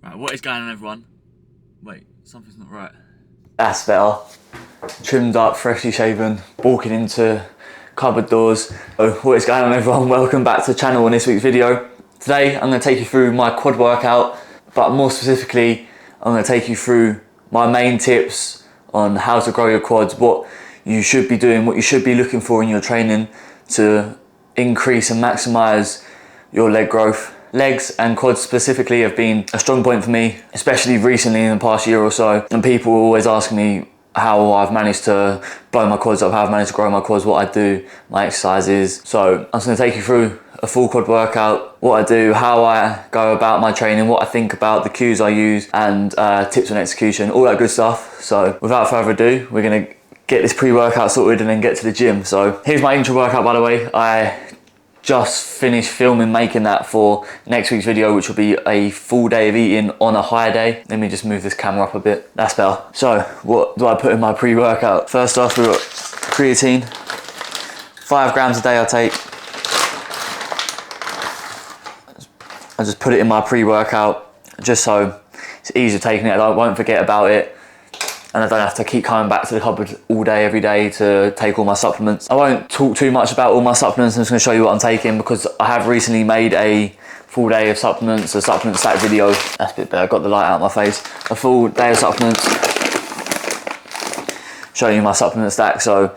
Right, what is going on, everyone? Wait, something's not right. That's better. Trimmed up, freshly shaven, walking into cupboard doors. So what is going on, everyone? Welcome back to the channel on this week's video. Today I'm going to take you through my quad workout, but more specifically I'm going to take you through my main tips on how to grow your quads, what you should be doing, what you should be looking for in your training to increase and maximize your leg growth. Legs and quads specifically have been a strong point for me, especially recently in the past year or so. And people always ask me how I've managed to blow my quads up, how I've managed to grow my quads, what I do, my exercises. So I'm just gonna take you through a full quad workout, what I do, how I go about my training, what I think about, the cues I use, and tips on execution, all that good stuff. So without further ado, we're gonna get this pre-workout sorted and then get to the gym. So here's my intro workout, by the way. I just finished filming, making that for next week's video, which will be a full day of eating on a high day. Let me just move this camera up a bit. That's better. So what do I put in my pre-workout? First off, we've got creatine. 5 grams a day I take. I just put it in my pre-workout just so it's easier taking it. I won't forget about it. And I don't have to keep coming back to the cupboard all day, every day to take all my supplements. I won't talk too much about all my supplements. I'm just gonna show you what I'm taking because I have recently made a full day of supplements, a supplement stack video. That's a bit better, I got the light out of my face. A full day of supplements, showing you my supplement stack. So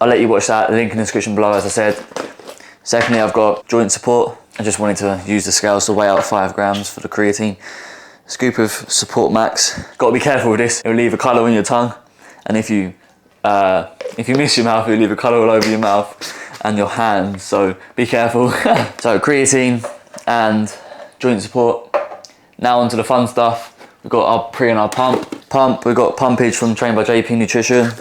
I'll let you watch that, the link in the description below, as I said. Secondly, I've got joint support. I just wanted to use the scales to weigh out 5 grams for the creatine. Scoop of Support Max. Got to be careful with this. It'll leave a colour on your tongue, and if you miss your mouth, it'll leave a colour all over your mouth and your hands. So be careful. So creatine and joint support. Now onto the fun stuff. We've got our pre and our pump. We've got Pumpage from Trained by JP Nutrition.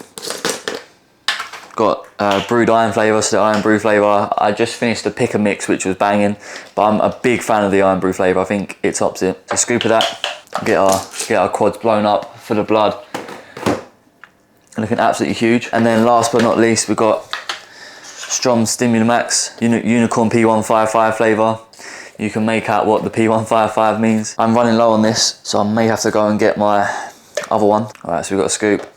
Got brewed iron flavour, so the iron brew flavour. I just finished the picker mix, which was banging, but I'm a big fan of the iron brew flavour. I think it tops it. So scoop of that, get our quads blown up full of blood. Looking absolutely huge. And then last but not least, we've got Strom Stimulamax Unicorn P155 flavour. You can make out what the P155 means. I'm running low on this, so I may have to go and get my other one. All right, so we've got a scoop,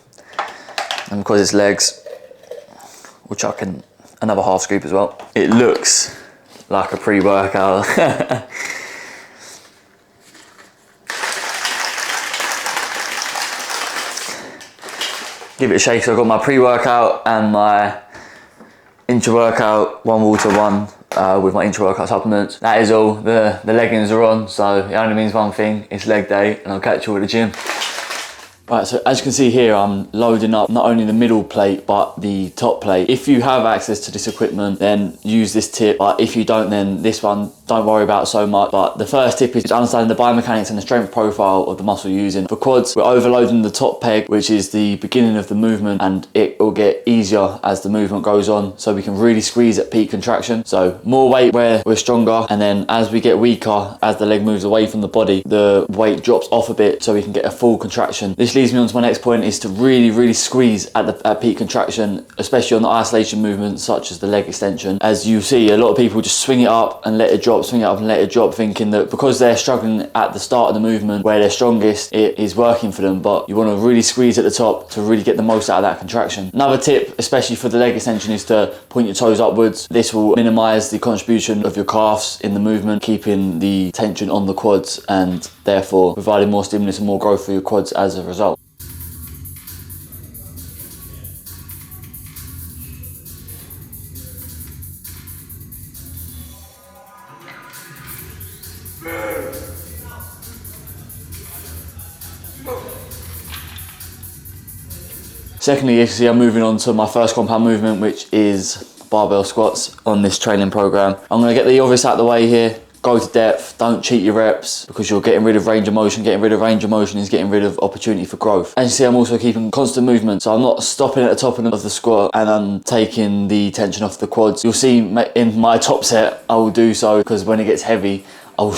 and because it's legs, we'll chuck in another half scoop as well. It looks like a pre-workout. Give it a shake. So I've got my pre-workout and my intra-workout, one water, one with my intra-workout supplements. That is all. The leggings are on, so it only means one thing. It's leg day, and I'll catch you at the gym. Right, so as you can see here, I'm loading up not only the middle plate, but the top plate. If you have access to this equipment, then use this tip. But if you don't, then this one, don't worry about so much. But the first tip is understanding the biomechanics and the strength profile of the muscle you're using. For quads, we're overloading the top peg, which is the beginning of the movement, and it will get easier as the movement goes on. So we can really squeeze at peak contraction. So more weight where we're stronger, and then as we get weaker, as the leg moves away from the body, the weight drops off a bit so we can get a full contraction. This leads me on to my next point, is to really squeeze at peak contraction, especially on the isolation movements such as the leg extension. As you see, a lot of people just swing it up and let it drop, swing it up and let it drop, thinking that because they're struggling at the start of the movement where they're strongest, it is working for them. But you want to really squeeze at the top to really get the most out of that contraction. Another tip, especially for the leg extension, is to point your toes upwards. This will minimize the contribution of your calves in the movement, keeping the tension on the quads and therefore providing more stimulus and more growth for your quads as a result. Secondly, you can see I'm moving on to my first compound movement, which is barbell squats on this training program. I'm going to get the obvious out of the way here. Go to depth, don't cheat your reps because you're getting rid of range of motion. Getting rid of range of motion is getting rid of opportunity for growth. As you see, I'm also keeping constant movement. So I'm not stopping at the top of the squat and I'm taking the tension off the quads. You'll see in my top set, I will do so because when it gets heavy, I will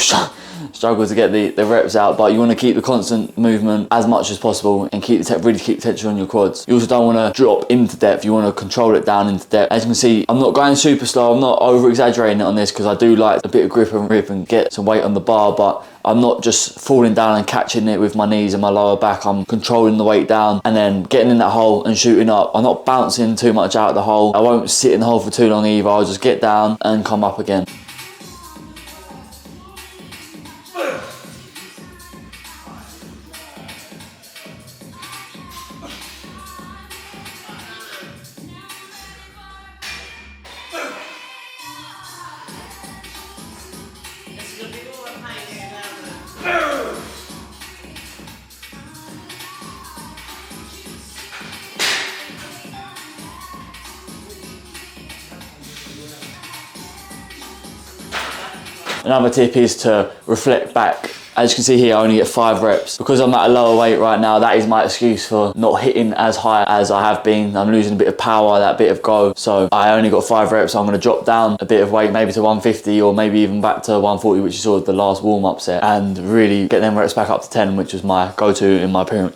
struggle to get the reps out, but you want to keep the constant movement as much as possible and really keep tension on your quads. You also don't want to drop into depth, you want to control it down into depth. As you can see, I'm not going super slow, I'm not over exaggerating it on this because I do like a bit of grip and rip and get some weight on the bar, but I'm not just falling down and catching it with my knees and my lower back. I'm controlling the weight down and then getting in that hole and shooting up. I'm not bouncing too much out of the hole. I won't sit in the hole for too long either. I'll just get down and come up again. Another tip is to reflect back. As you can see here, I only get 5 reps. Because I'm at a lower weight right now, that is my excuse for not hitting as high as I have been. I'm losing a bit of power, that bit of go. So I only got 5 reps, so I'm gonna drop down a bit of weight, maybe to 150 or maybe even back to 140, which is sort of the last warm-up set, and really get them reps back up to 10, which was my go-to in my pyramid.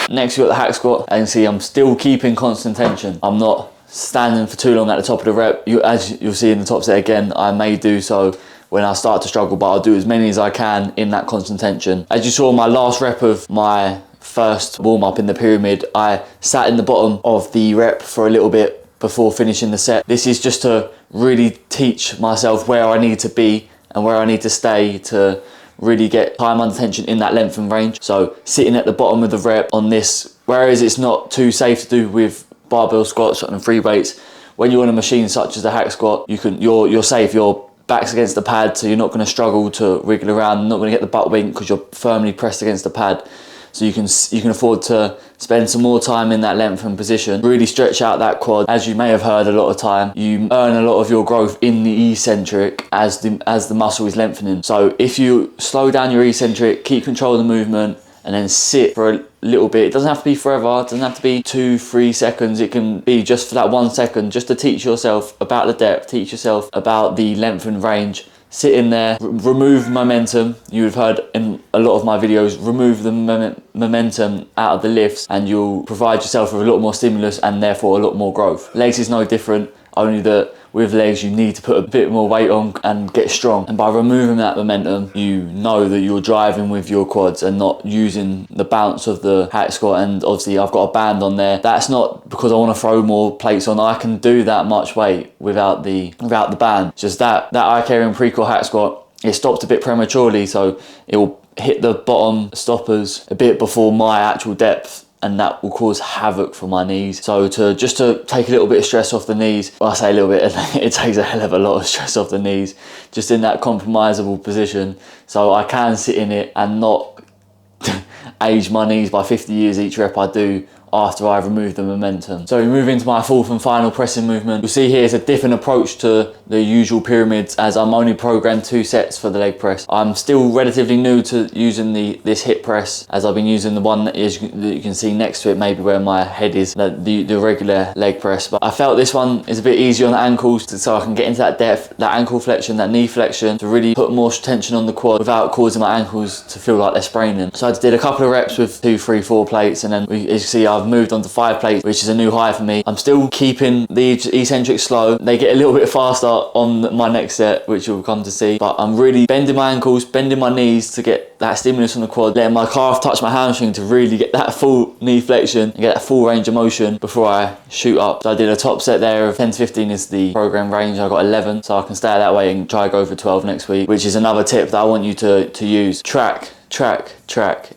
Next we've got the hack squat, and you see I'm still keeping constant tension. I'm not standing for too long at the top of the rep. As you'll see in the top set again, I may do so when I start to struggle, but I'll do as many as I can in that constant tension. As you saw my last rep of my first warm up in the pyramid, I sat in the bottom of the rep for a little bit before finishing the set. This is just to really teach myself where I need to be and where I need to stay to really get time under tension in that length and range. So sitting at the bottom of the rep on this, whereas it's not too safe to do with barbell squats and free weights, when you're on a machine such as the hack squat, you're safe. Your back's against the pad, so you're not going to struggle to wriggle around. You're not going to get the butt wink because you're firmly pressed against the pad. So you can afford to spend some more time in that length and position, really stretch out that quad. As you may have heard a lot of time, you earn a lot of your growth in the eccentric as the muscle is lengthening. So if you slow down your eccentric, keep control of the movement, and then sit for a little bit. It doesn't have to be forever, it doesn't have to be 2-3 seconds, it can be just for that 1 second, just to teach yourself about the depth, teach yourself about the length and range. Sit in there, remove momentum. You've heard in a lot of my videos, remove the momentum out of the lifts and you'll provide yourself with a lot more stimulus and therefore a lot more growth. Legs is no different, only that with legs you need to put a bit more weight on and get strong. And by removing that momentum, you know that you're driving with your quads and not using the bounce of the hack squat. And obviously I've got a band on there. That's not because I want to throw more plates on. I can do that much weight without the band. It's just that Icarian pre-core hack squat, it stopped a bit prematurely, so it will hit the bottom stoppers a bit before my actual depth, and that will cause havoc for my knees. So just to take a little bit of stress off the knees, well, I say a little bit, it takes a hell of a lot of stress off the knees, just in that compromisable position. So I can sit in it and not age my knees by 50 years each rep I do after I've removed the momentum. So we move into my fourth and final pressing movement. You'll see here it's a different approach to the usual pyramids, as I'm only programmed 2 sets for the leg press. I'm still relatively new to using this hip press, as I've been using the one that you can see next to it, maybe where my head is, the regular leg press. But I felt this one is a bit easier on the ankles, so I can get into that depth, that ankle flexion, that knee flexion, to really put more tension on the quad without causing my ankles to feel like they're spraining. So I did a couple of reps with 2, 3, 4 plates, and then as you see I've moved on to 5 plates, which is a new high for me. I'm still keeping the eccentric slow. They get a little bit faster on my next set, which you'll come to see, but I'm really bending my ankles, bending my knees to get that stimulus on the quad, letting my calf touch my hamstring to really get that full knee flexion and get that full range of motion before I shoot up. So I did a top set there of 10 to 15 is the program range. I got 11, so I can stay that way and try to go for 12 next week, which is another tip that I want you to use. Track.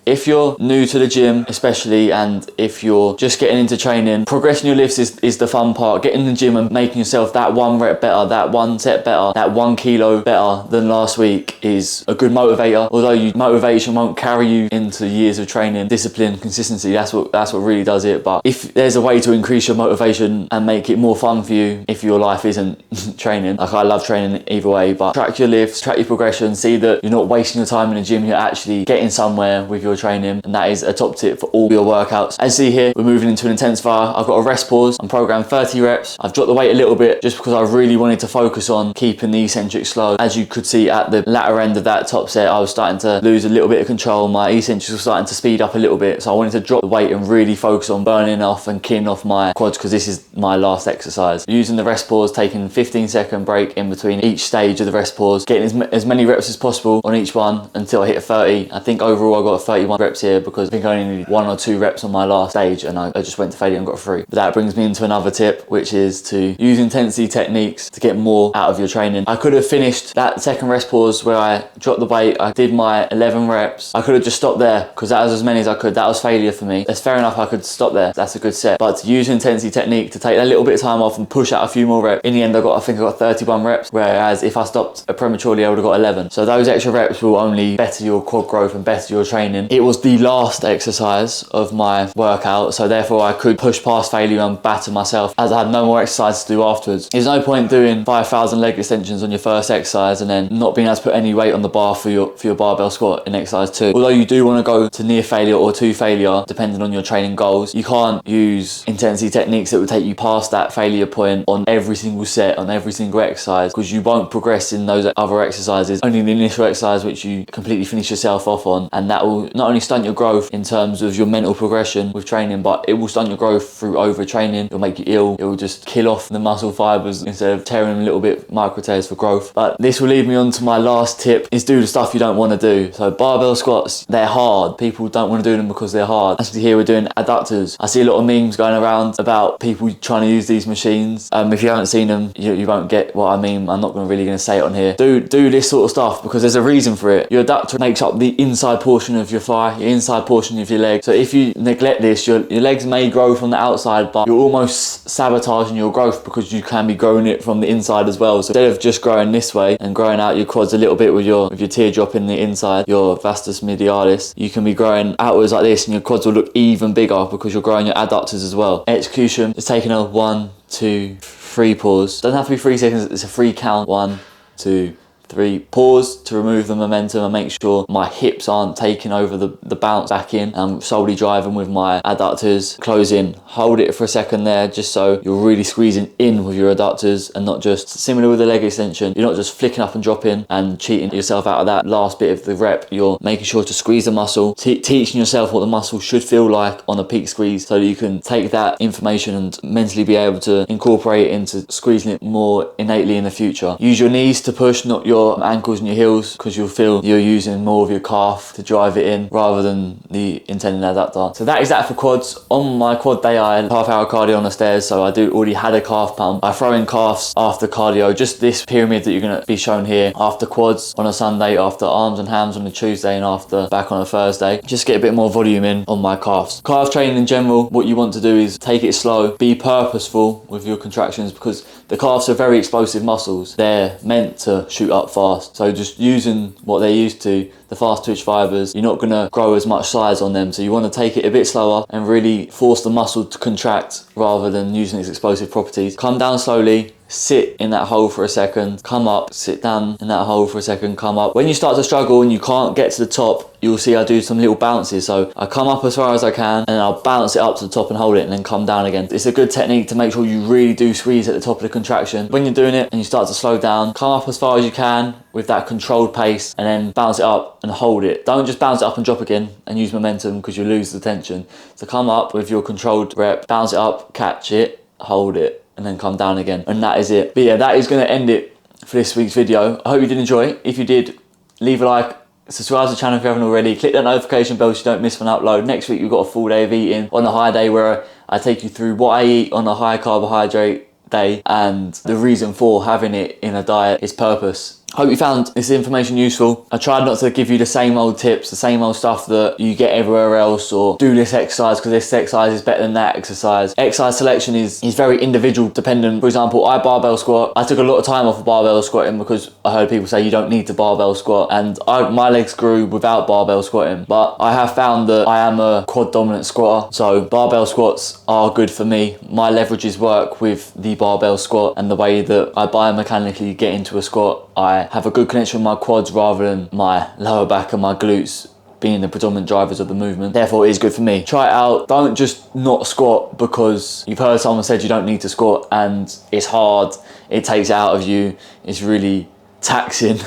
If you're new to the gym especially, and if you're just getting into training, progressing your lifts is the fun part. Getting in the gym and making yourself that 1 rep better, that 1 set better, that 1 kilo better than last week is a good motivator. Although motivation won't carry you into years of training, discipline, consistency, that's what really does it. But if there's a way to increase your motivation and make it more fun for you, if your life isn't training, like I love training either way, but track your lifts, track your progression, see that you're not wasting your time in the gym, you're actually really getting somewhere with your training, and that is a top tip for all your workouts. As you see here, we're moving into an intensifier. I've got a rest pause. I'm programmed 30 reps. I've dropped the weight a little bit just because I really wanted to focus on keeping the eccentrics low. As you could see at the latter end of that top set, I was starting to lose a little bit of control. My eccentrics were starting to speed up a little bit, so I wanted to drop the weight and really focus on burning off and killing off my quads, because this is my last exercise. Using the rest pause, taking 15-second break in between each stage of the rest pause, getting as many reps as possible on each one until I hit 30. I think overall I got 31 reps here because I think I only needed 1 or 2 reps on my last stage, and I just went to failure and got 3. But that brings me into another tip, which is to use intensity techniques to get more out of your training. I could have finished that second rest pause where I dropped the weight, I did my 11 reps. I could have just stopped there because that was as many as I could. That was failure for me. That's fair enough, I could stop there. That's a good set. But to use intensity technique to take a little bit of time off and push out a few more reps. In the end, I think I got 31 reps, whereas if I stopped prematurely, I would have got 11. So those extra reps will only better your quad growth and better your training. It was the last exercise of my workout, so therefore I could push past failure and batter myself, as I had no more exercise to do afterwards. There's no point doing 5,000 leg extensions on your first exercise and then not being able to put any weight on the bar for your barbell squat in exercise 2. Although you do want to go to near failure or to failure, depending on your training goals, you can't use intensity techniques that will take you past that failure point on every single set, on every single exercise, because you won't progress in those other exercises. Only the initial exercise which you completely finish yourself off on, and that will not only stunt your growth in terms of your mental progression with training, but it will stunt your growth through overtraining. It'll make you ill. It will just kill off the muscle fibers instead of tearing them a little bit, micro tears for growth. But this will lead me on to my last tip, is do the stuff you don't want to do. So barbell squats, they're hard. People don't want to do them because they're hard. Actually here we're doing adductors. I see a lot of memes going around about people trying to use these machines. If you haven't seen them, you won't get what I mean. I'm not really going to say it on here. Do this sort of stuff because there's a reason for it. Your adductor makes up the inside portion of your thigh, your inside portion of your leg. So if you neglect this, your legs may grow from the outside, but you're almost sabotaging your growth because you can be growing it from the inside as well. So instead of just growing this way and growing out your quads a little bit with your teardrop in the inside, your vastus medialis, you can be growing outwards like this, and your quads will look even bigger because you're growing your adductors as well. Execution is taking a 1, 2, 3 pause. Doesn't have to be 3 seconds, it's a 3 count. 1, 2, 3, pause to remove the momentum and make sure my hips aren't taking over the bounce back in. I'm solely driving with my adductors. Close in, hold it for a second there, just so you're really squeezing in with your adductors and not just, similar with the leg extension, you're not just flicking up and dropping and cheating yourself out of that last bit of the rep. You're making sure to squeeze the muscle, teaching yourself what the muscle should feel like on a peak squeeze, so that you can take that information and mentally be able to incorporate it into squeezing it more innately in the future. Use your knees to push, not your ankles and your heels, because you'll feel you're using more of your calf to drive it in rather than the intended adductor. So that is that for quads. On my quad day I had half-hour cardio on the stairs, so I already had a calf pump. I throw in calves after cardio, just this pyramid that you're going to be shown here, after quads on a Sunday, after arms and hams on a Tuesday, and after back on a Thursday. Just get a bit more volume in on my calves. Calf training in general, what you want to do is take it slow, be purposeful with your contractions, because the calves are very explosive muscles. They're meant to shoot up fast, so just using what they're used to, the fast twitch fibers, you're not going to grow as much size on them, so you want to take it a bit slower and really force the muscle to contract rather than using its explosive properties. Come down slowly, sit in that hole for a second, come up, sit down in that hole for a second, come up. When you start to struggle and you can't get to the top, you'll see I do some little bounces. So I come up as far as I can and I'll bounce it up to the top and hold it and then come down again. It's a good technique to make sure you really do squeeze at the top of the contraction. When you're doing it and you start to slow down, come up as far as you can with that controlled pace and then bounce it up and hold it. Don't just bounce it up and drop again and use momentum, because you lose the tension. So come up with your controlled rep, bounce it up, catch it, hold it, and then come down again, and that is it. But yeah, that is going to end it for this week's video. I hope you did enjoy it. If you did, leave a like, subscribe to the channel if you haven't already, click that notification bell so you don't miss an upload. Next week we've got a full day of eating on the high day, where I take you through what I eat on a high carbohydrate day and the reason for having it in a diet, its purpose. Hope you found this information useful. I tried not to give you the same old tips, the same old stuff that you get everywhere else, or do this exercise because this exercise is better than that exercise. Exercise selection is very individual dependent. For example, I barbell squat. I took a lot of time off of barbell squatting because I heard people say you don't need to barbell squat, and my legs grew without barbell squatting. But I have found that I am a quad dominant squatter, so barbell squats are good for me. My leverages work with the barbell squat, and the way that I biomechanically get into a squat, I have a good connection with my quads rather than my lower back and my glutes being the predominant drivers of the movement. Therefore, it is good for me. Try it out. Don't just not squat because you've heard someone said you don't need to squat and it's hard, it takes it out of you, it's really taxing.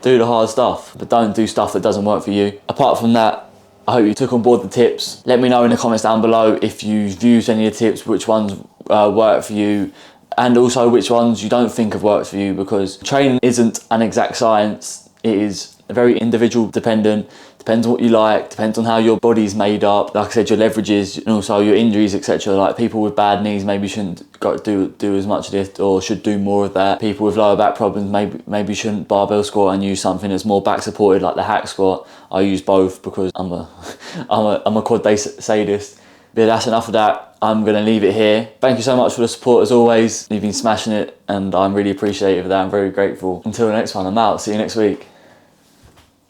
Do the hard stuff, but don't do stuff that doesn't work for you. Apart from that, I hope you took on board the tips. Let me know in the comments down below if you've used any of the tips, which ones work for you, and also which ones you don't think have worked for you, because training isn't an exact science. It is very individual dependent. Depends on what you like, depends on how your body's made up. Like I said, your leverages and also your injuries, etc. Like people with bad knees maybe shouldn't do as much of this, or should do more of that. People with lower back problems maybe shouldn't barbell squat and use something that's more back supported, like the hack squat. I use both because I'm a quad day sadist. But that's enough of that. I'm gonna leave it here. Thank you so much for the support as always. You've been smashing it and I'm really appreciative of that. I'm very grateful. Until the next one, I'm out. See you next week.